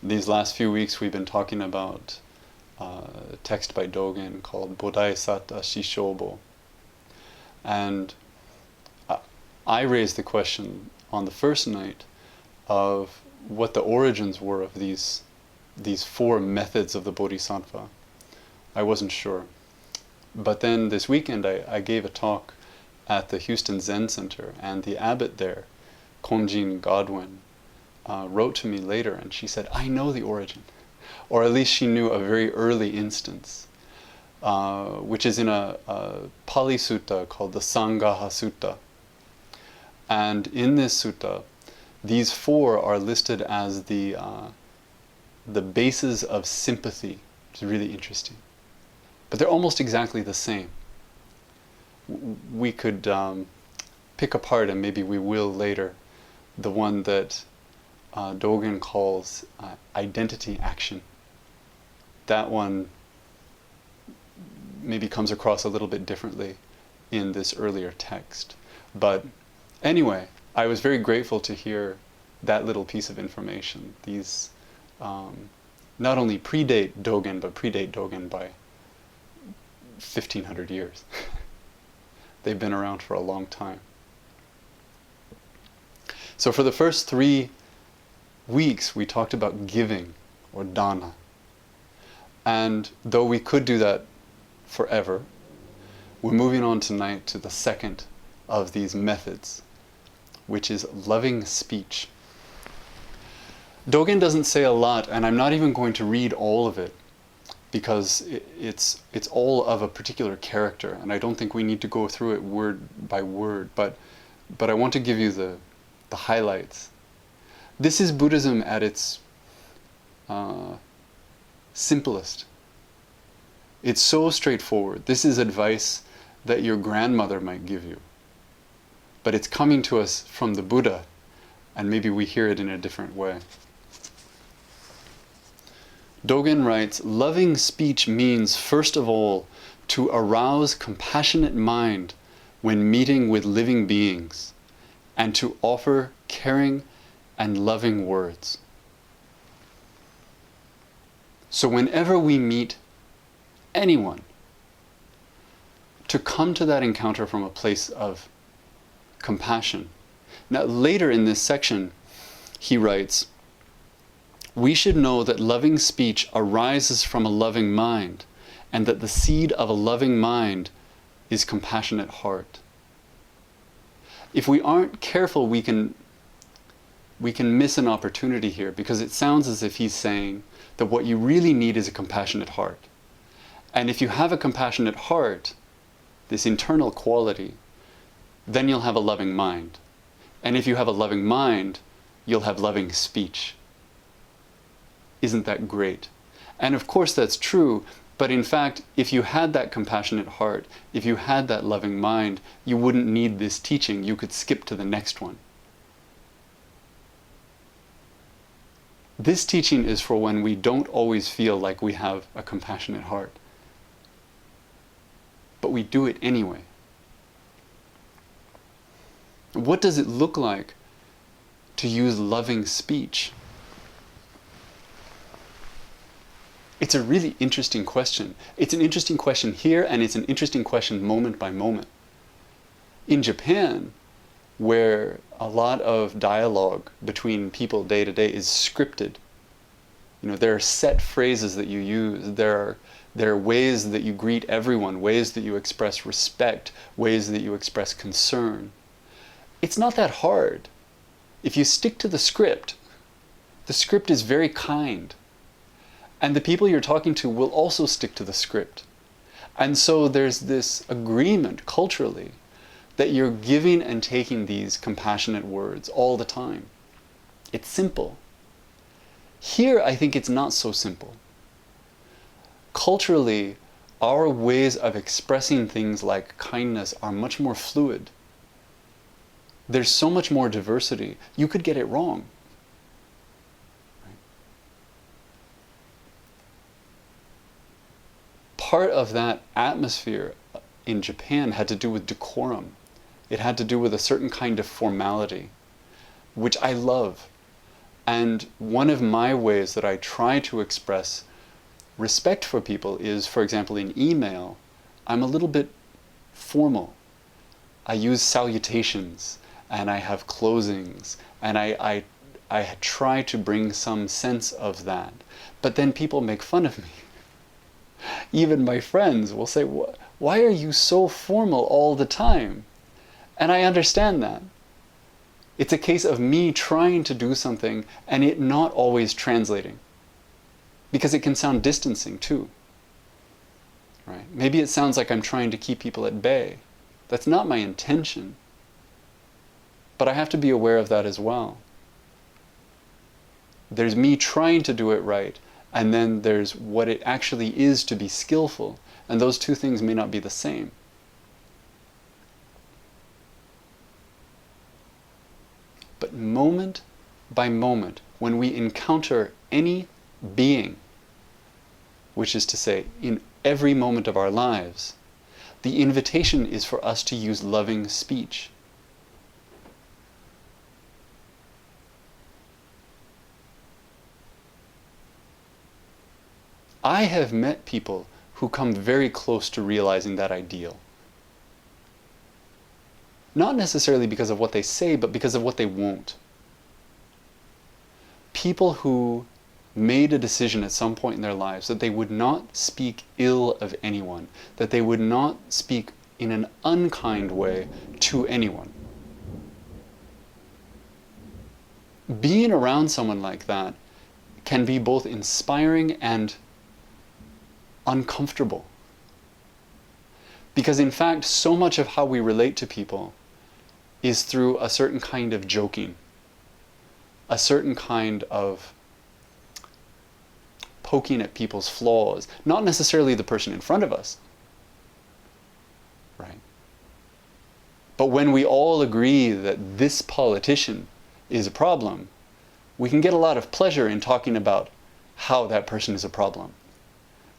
These last few weeks we've been talking about a text by Dogen called Bodaisatta Shishobo. And I raised the question on the first night of what the origins were of these four methods of the bodhisattva. I wasn't sure. But then this weekend I gave a talk at the Houston Zen Center, and the abbot there, Koun Godwin, wrote to me later and she said, I know the origin. Or at least she knew a very early instance, which is in a Pali Sutta called the Sangaha Sutta. And in this sutta, these four are listed as the bases of sympathy, which is really interesting. But they're almost exactly the same. We could pick apart, and maybe we will later, the one that Dogen calls identity action. That one maybe comes across a little bit differently in this earlier text. But anyway, I was very grateful to hear that little piece of information. These not only predate Dogen, but predate Dogen by 1,500 years. They've been around for a long time. So for the first 3 weeks, we talked about giving, or dana. And though we could do that forever, we're moving on tonight to the second of these methods, which is loving speech. Dogen doesn't say a lot, and I'm not even going to read all of it, because it's all of a particular character, and I don't think we need to go through it word by word, but I want to give you the highlights. This is Buddhism at its simplest. It's so straightforward. This is advice that your grandmother might give you, but it's coming to us from the Buddha, and maybe we hear it in a different way. Dogen writes, loving speech means, first of all, to arouse compassionate mind when meeting with living beings, and to offer caring and loving words. So whenever we meet anyone, to come to that encounter from a place of compassion. Now later in this section, he writes, we should know that loving speech arises from a loving mind, and that the seed of a loving mind is compassionate heart. If we aren't careful, we can miss an opportunity here, because it sounds as if he's saying that what you really need is a compassionate heart. And if you have a compassionate heart, this internal quality, then you'll have a loving mind. And if you have a loving mind, you'll have loving speech. Isn't that great? And of course that's true, but in fact, if you had that compassionate heart, if you had that loving mind, you wouldn't need this teaching. You could skip to the next one. This teaching is for when we don't always feel like we have a compassionate heart. But we do it anyway. What does it look like to use loving speech? It's a really interesting question. It's an interesting question here, and it's an interesting question moment by moment. In Japan, where a lot of dialogue between people day to day is scripted, there are set phrases that you use, there are ways that you greet everyone, ways that you express respect, ways that you express concern. It's not that hard. If you stick to the script is very kind. And the people you're talking to will also stick to the script. And so there's this agreement culturally that you're giving and taking these compassionate words all the time. It's simple. Here, I think it's not so simple. Culturally, our ways of expressing things like kindness are much more fluid. There's so much more diversity. You could get it wrong. Part of that atmosphere in Japan had to do with decorum. It had to do with a certain kind of formality, which I love. And one of my ways that I try to express respect for people is, for example, in email, I'm a little bit formal. I use salutations, and I have closings, and I try to bring some sense of that. But then people make fun of me. Even my friends will say, why are you so formal all the time? And I understand that. It's a case of me trying to do something and it not always translating. Because it can sound distancing too. Right? Maybe it sounds like I'm trying to keep people at bay. That's not my intention. But I have to be aware of that as well. There's me trying to do it right, and then there's what it actually is to be skillful, and those two things may not be the same. But moment by moment, when we encounter any being, which is to say, in every moment of our lives, the invitation is for us to use loving speech. I have met people who come very close to realizing that ideal. Not necessarily because of what they say, but because of what they won't. People who made a decision at some point in their lives that they would not speak ill of anyone, that they would not speak in an unkind way to anyone. Being around someone like that can be both inspiring and uncomfortable. Because in fact, so much of how we relate to people is through a certain kind of joking, a certain kind of poking at people's flaws, not necessarily the person in front of us, right? But when we all agree that this politician is a problem, we can get a lot of pleasure in talking about how that person is a problem.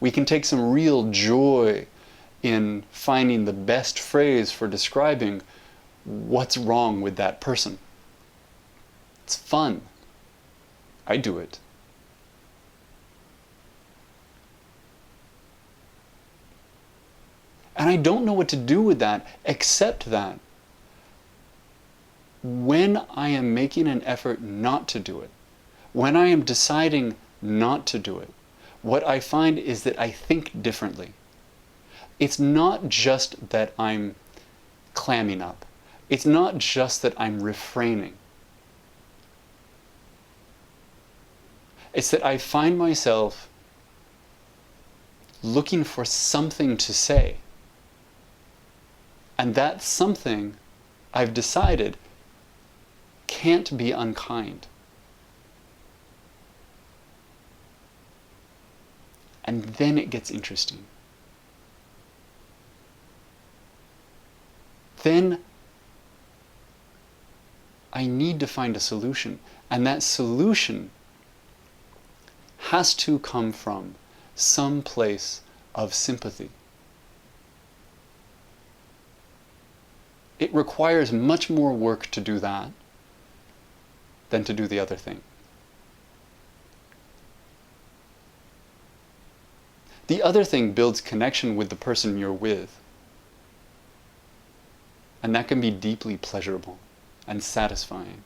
We can take some real joy in finding the best phrase for describing what's wrong with that person. It's fun. I do it. And I don't know what to do with that, except that when I am making an effort not to do it, when I am deciding not to do it, what I find is that I think differently. It's not just that I'm clamming up. It's not just that I'm refraining. It's that I find myself looking for something to say. And that something, I've decided, can't be unkind. And then it gets interesting. Then I need to find a solution. And that solution has to come from some place of sympathy. It requires much more work to do that than to do the other thing. The other thing builds connection with the person you're with. And that can be deeply pleasurable and satisfying.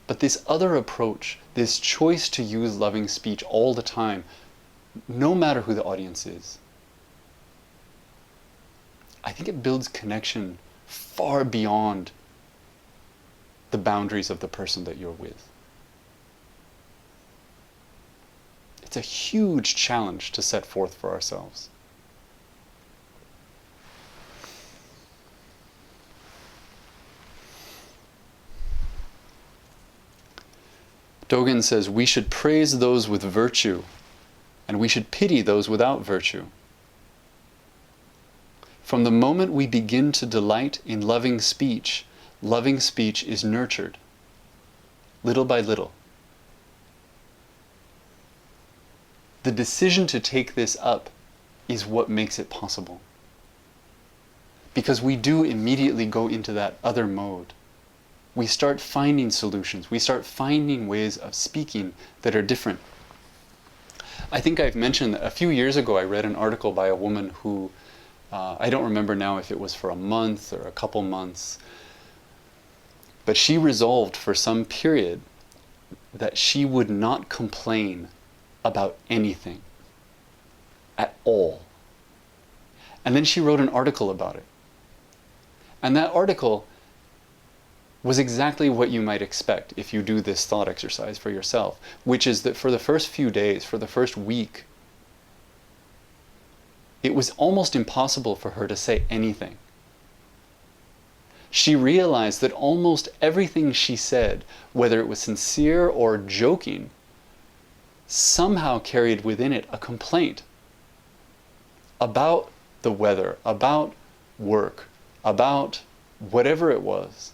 But this other approach, this choice to use loving speech all the time, no matter who the audience is, I think it builds connection far beyond the boundaries of the person that you're with. It's a huge challenge to set forth for ourselves. Dogen says we should praise those with virtue and we should pity those without virtue. From the moment we begin to delight in loving speech is nurtured, little by little. The decision to take this up is what makes it possible. Because we do immediately go into that other mode. we start finding solutions. We start finding ways of speaking that are different. I think I've mentioned that a few years ago I read an article by a woman who, I don't remember now if it was for a month or a couple months, but she resolved for some period that she would not complain about anything at all. And then she wrote an article about it. And that article was exactly what you might expect if you do this thought exercise for yourself, which is that for the first few days, for the first week, it was almost impossible for her to say anything. She realized that almost everything she said, whether it was sincere or joking, somehow carried within it a complaint about the weather, about work, about whatever it was.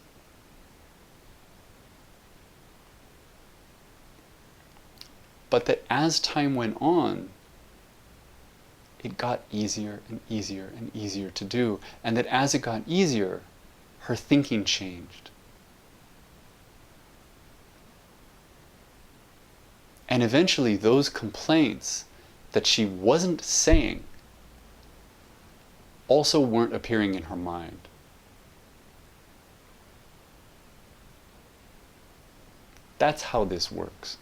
But that as time went on, it got easier and easier and easier to do. And that as it got easier, her thinking changed. And eventually those complaints that she wasn't saying also weren't appearing in her mind. That's how this works.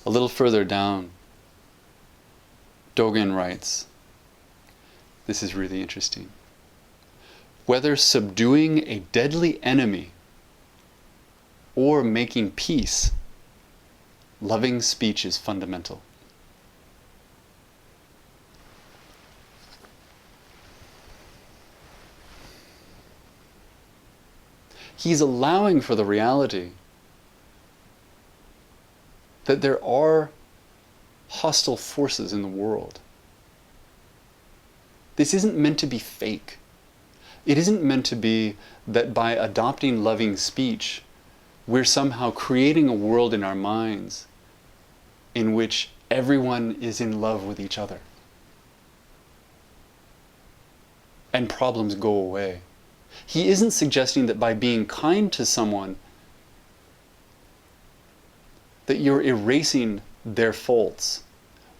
A little further down, Dogen writes, this is really interesting. Whether subduing a deadly enemy or making peace, loving speech is fundamental. He's allowing for the reality that there are hostile forces in the world. This isn't meant to be fake. It isn't meant to be that by adopting loving speech, we're somehow creating a world in our minds in which everyone is in love with each other and problems go away. He isn't suggesting that by being kind to someone that you're erasing their faults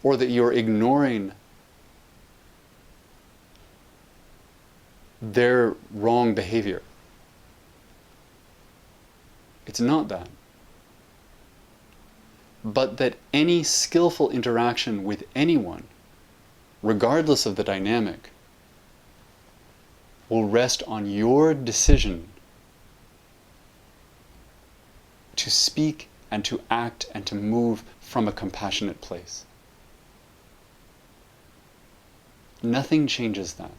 or that you're ignoring their wrong behavior. It's not that. But that any skillful interaction with anyone, regardless of the dynamic, will rest on your decision to speak and to act and to move from a compassionate place. Nothing changes that.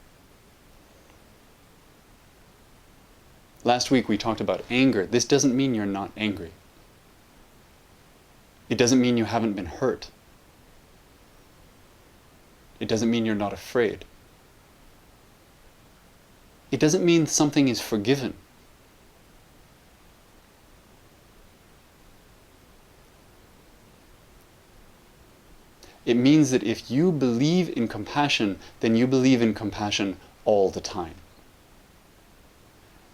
Last week we talked about anger. This doesn't mean you're not angry. It doesn't mean you haven't been hurt. It doesn't mean you're not afraid. It doesn't mean something is forgiven. It means that if you believe in compassion, then you believe in compassion all the time.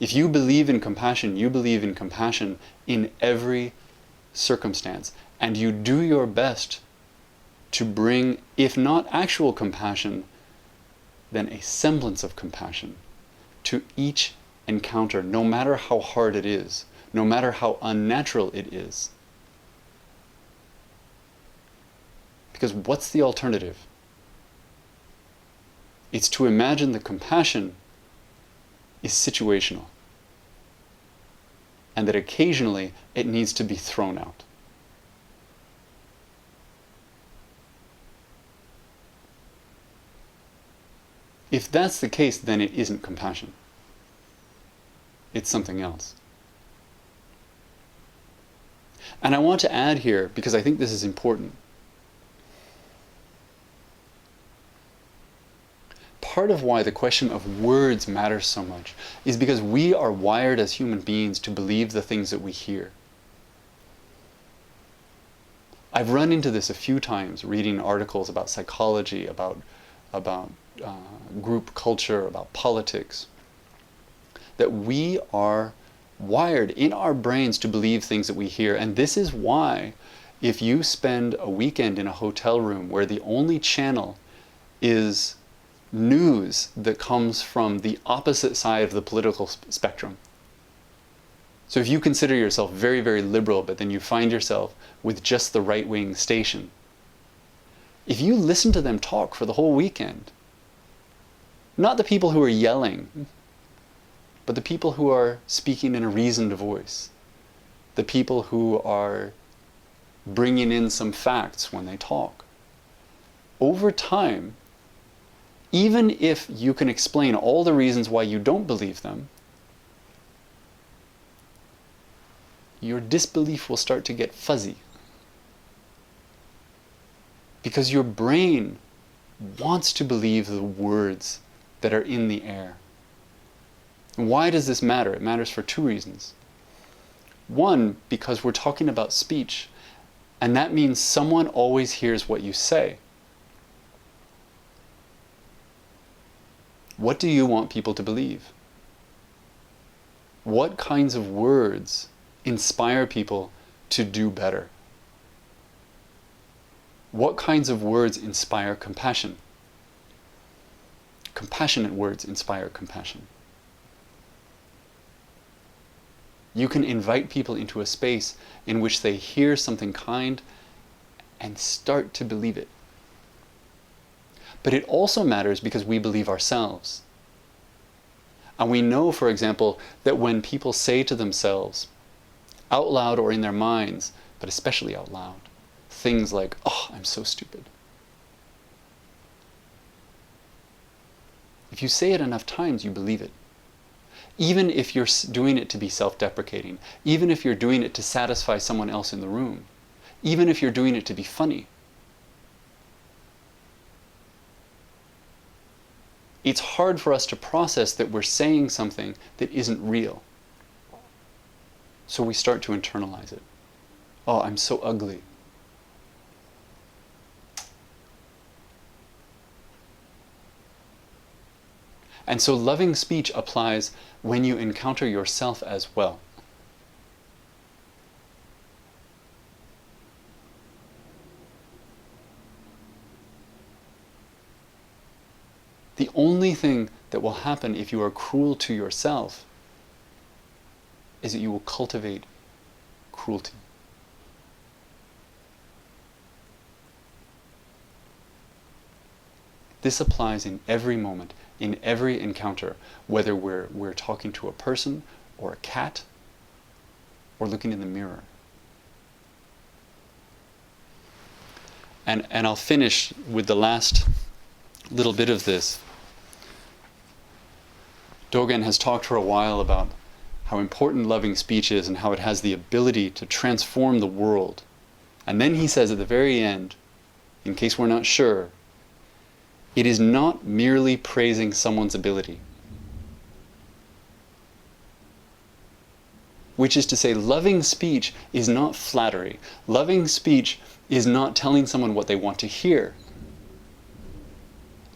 If you believe in compassion, you believe in compassion in every circumstance. And you do your best to bring, if not actual compassion, then a semblance of compassion to each encounter, no matter how hard it is, no matter how unnatural it is. Because what's the alternative? It's to imagine that compassion is situational, and that occasionally it needs to be thrown out. If that's the case, then it isn't compassion. It's something else. And I want to add here, because I think this is important, part of why the question of words matters so much is because we are wired as human beings to believe the things that we hear. I've run into this a few times reading articles about psychology, about group culture, about politics, that we are wired in our brains to believe things that we hear. And this is why if you spend a weekend in a hotel room where the only channel is news that comes from the opposite side of the political spectrum. So if you consider yourself very, very liberal, but then you find yourself with just the right-wing station, if you listen to them talk for the whole weekend, not the people who are yelling, but the people who are speaking in a reasoned voice, the people who are bringing in some facts when they talk, over time, even if you can explain all the reasons why you don't believe them, your disbelief will start to get fuzzy. Because your brain wants to believe the words that are in the air. And why does this matter? It matters for two reasons. One, because we're talking about speech, and that means someone always hears what you say. What do you want people to believe? What kinds of words inspire people to do better? What kinds of words inspire compassion? Compassionate words inspire compassion. You can invite people into a space in which they hear something kind and start to believe it. But it also matters because we believe ourselves. And we know, for example, that when people say to themselves, out loud or in their minds, but especially out loud, things like, "Oh, I'm so stupid." If you say it enough times, you believe it. Even if you're doing it to be self-deprecating, even if you're doing it to satisfy someone else in the room, even if you're doing it to be funny, it's hard for us to process that we're saying something that isn't real. So we start to internalize it. Oh, I'm so ugly. And so loving speech applies when you encounter yourself as well. The only thing that will happen if you are cruel to yourself is that you will cultivate cruelty. This applies in every moment, in every encounter, whether we're talking to a person or a cat or looking in the mirror. And I'll finish with the last little bit of this. Dogen has talked for a while about how important loving speech is and how it has the ability to transform the world. And then he says at the very end, in case we're not sure, it is not merely praising someone's ability. Which is to say, loving speech is not flattery. Loving speech is not telling someone what they want to hear.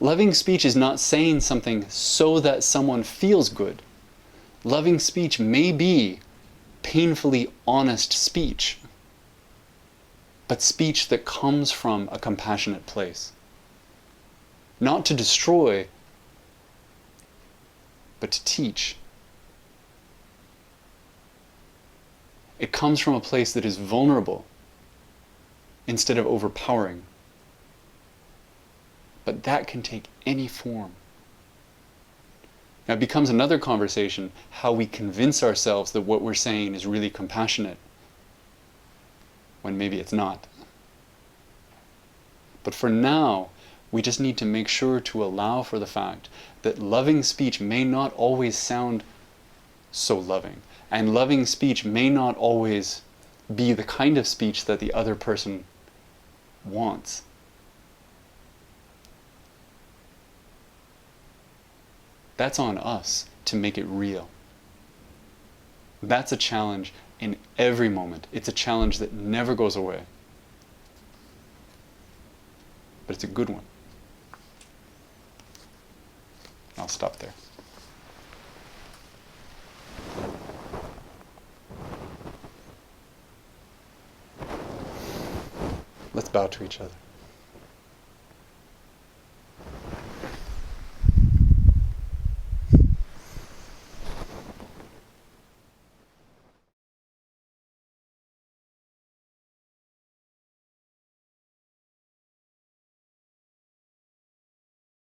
Loving speech is not saying something so that someone feels good. Loving speech may be painfully honest speech, but speech that comes from a compassionate place. Not to destroy, but to teach. It comes from a place that is vulnerable instead of overpowering. But that can take any form. Now it becomes another conversation how we convince ourselves that what we're saying is really compassionate when maybe it's not. But for now, we just need to make sure to allow for the fact that loving speech may not always sound so loving. And loving speech may not always be the kind of speech that the other person wants. That's on us to make it real. That's a challenge in every moment. It's a challenge that never goes away. But it's a good one. I'll stop there. Let's bow to each other.